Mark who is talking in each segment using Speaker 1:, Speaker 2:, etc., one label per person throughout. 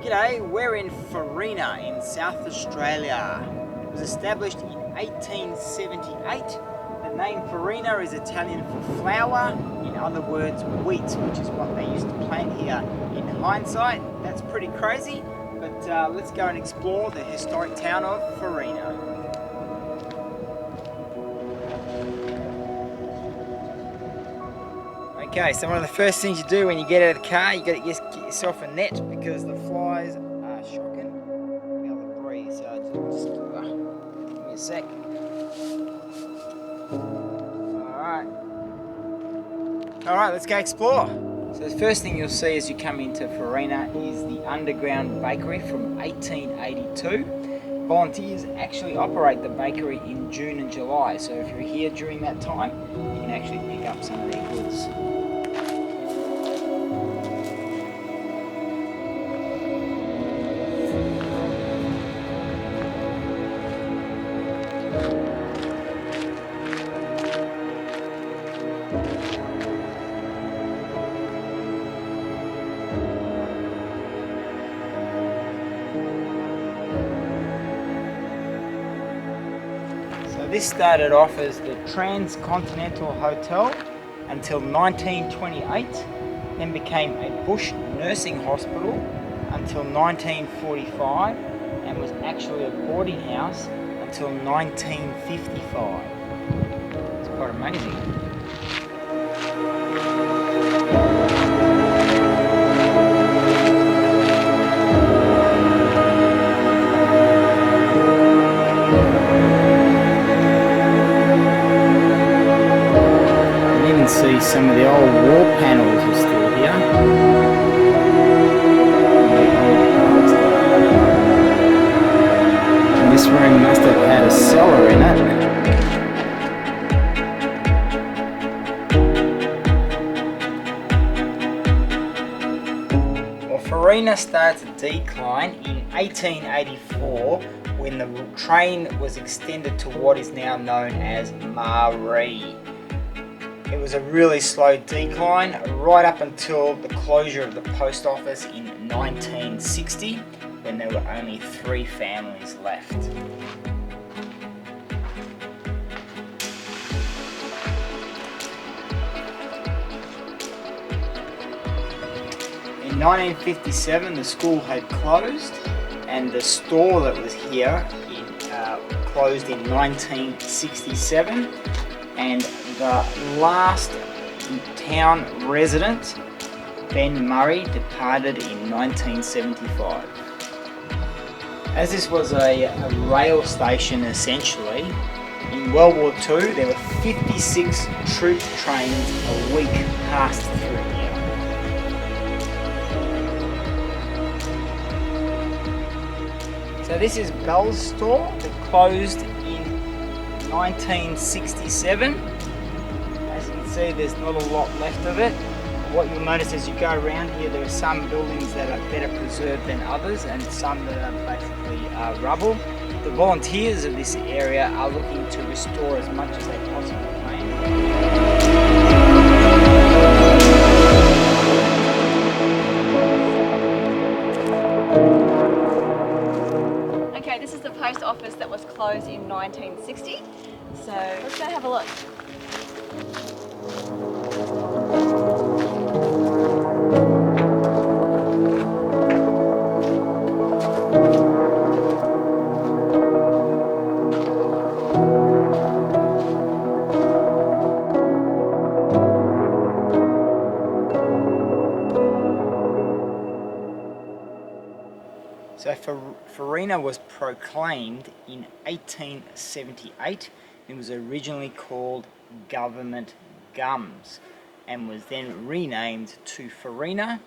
Speaker 1: G'day, we're in Farina in South Australia. It was established in 1878. The name Farina is Italian for flour, in other words wheat, which is what they used to plant here. In hindsight, that's pretty crazy, but let's go and explore the historic town of Farina. Okay, so one of the first things you do when you get out of the car, you got to get yourself a net because the flies are shocking. Be able to breathe, so just give me a sec. Alright, let's go explore. So the first thing you'll see as you come into Farina is the underground bakery from 1882. Volunteers actually operate the bakery in June and July, so if you're here during that time, you can actually pick up some of their goods. This started off as the Transcontinental Hotel until 1928, then became a bush nursing hospital until 1945, and was actually a boarding house until 1955. It's quite amazing. See some of the old wall panels are still here. And this room must have had a cellar in it. Well, Farina started to decline in 1884 when the train was extended to what is now known as Marree. It was a really slow decline right up until the closure of the post office in 1960, when there were only 3 families left. In 1957 the school had closed, and the store that was here closed in 1967, and the last town resident, Ben Marree, departed in 1975. As this was a rail station essentially, in World War II there were 56 troop trains a week passed through here. So this is Bell's store that closed in 1967. See, there's not a lot left of it. What you'll notice as you go around here, there are some buildings that are better preserved than others, and some that are basically rubble. The volunteers of this area are looking to restore as much as they possibly can.
Speaker 2: Okay, this is the post office that was closed in 1960. So let's go have a look.
Speaker 1: So Farina was proclaimed in 1878. It was originally called Government Gums and was then renamed to Farina,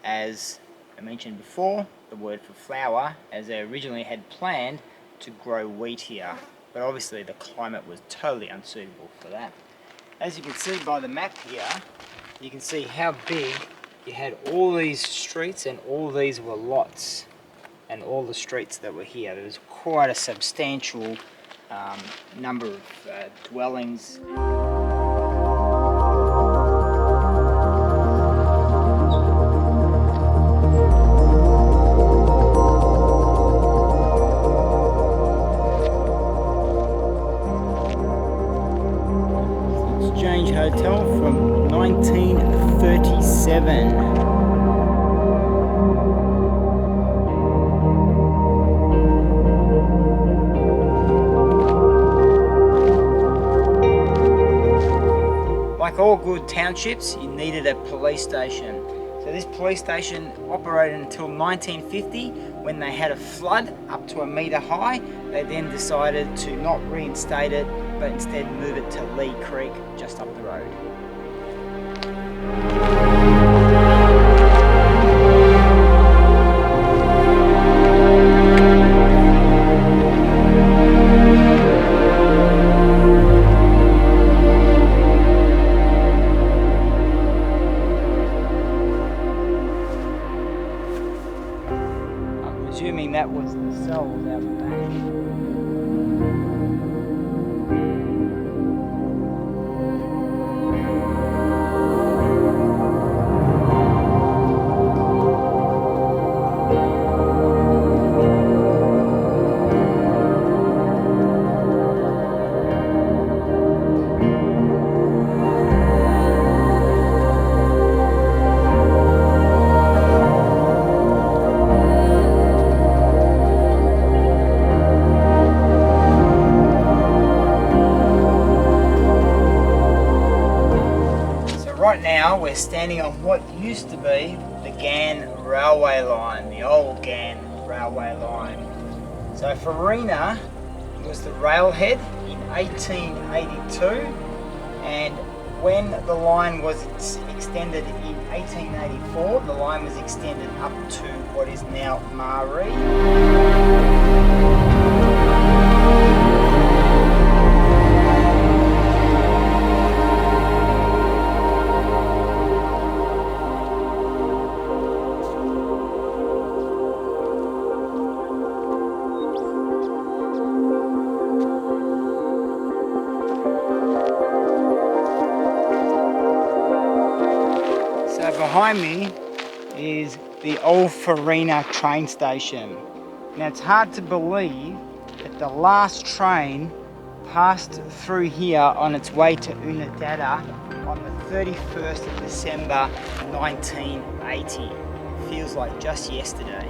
Speaker 1: as I mentioned before, the word for flour, as they originally had planned to grow wheat here, but obviously the climate was totally unsuitable for that. As you can see by the map here, you can see how big you had all these streets, and all these were lots, and all the streets that were here. There was quite a substantial number of dwellings. 1987. Like all good townships, you needed a police station. So this police station operated until 1950 when they had a flood up to 1 metre high. They then decided to not reinstate it, but instead move it to Lee Creek just up the road. Assuming that was the cells out the back. Right now we're standing on what used to be the Ghan railway line, the old Ghan railway line. So Farina was the railhead in 1882, and when the line was extended in 1884, the line was extended up to what is now Marree. So behind me is the old Farina train station. Now it's hard to believe that the last train passed through here on its way to Unadilla on the 31st of December 1980. Feels like just yesterday.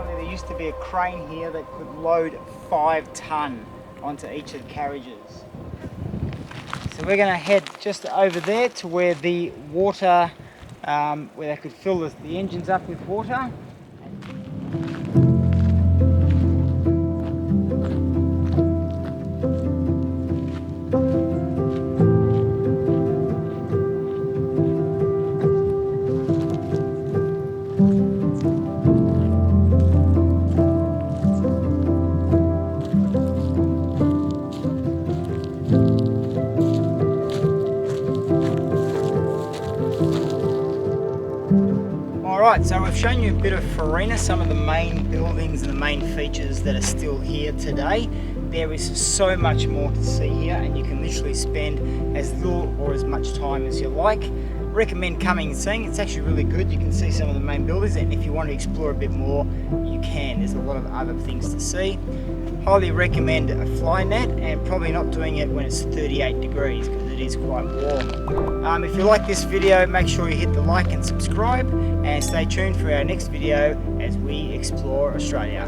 Speaker 1: There used to be a crane here that could load 5 ton onto each of the carriages. So we're going to head just over there to where the water, where they could fill the engines up with water. Alright, so we've shown you a bit of Farina, some of the main buildings and the main features that are still here today. There is so much more to see here, and you can literally spend as little or as much time as you like. Recommend coming and seeing. It's actually really good. You can see some of the main buildings, and if you want to explore a bit more, you can. There's a lot of other things to see. Highly recommend a fly net, and probably not doing it when it's 38 degrees because it is quite warm. If you like this video, make sure you hit the like and subscribe, and stay tuned for our next video as we explore Australia.